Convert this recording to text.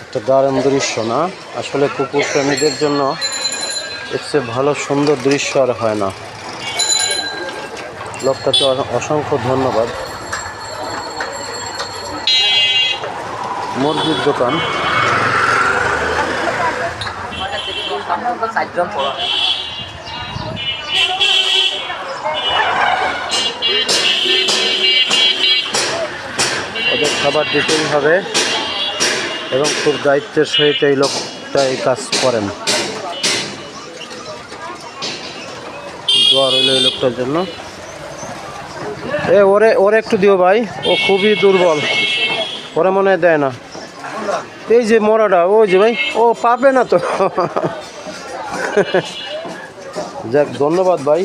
একটা দারুণ দৃশ্য না? আসলে কুকুর প্রেমীদের জন্য এর চেয়ে ভালো সুন্দর দৃশ্য আর হয় না। লোকটাকে অসংখ্য ধন্যবাদ। মুরগির দোকান। ওদের খাবার দিতেই হবে এবং খুব দায়িত্বের সহিত এই লোকটা এই কাজ করেন। দোয়া রইল এই লোকটার জন্য। ওরে একটু দিও ভাই, ও খুবই দুর্বল, ওরে মনে হয় দেয় না। এই যে মরাটা, ওই যে ভাই, ও পাবে না তো। যাক, ধন্যবাদ ভাই।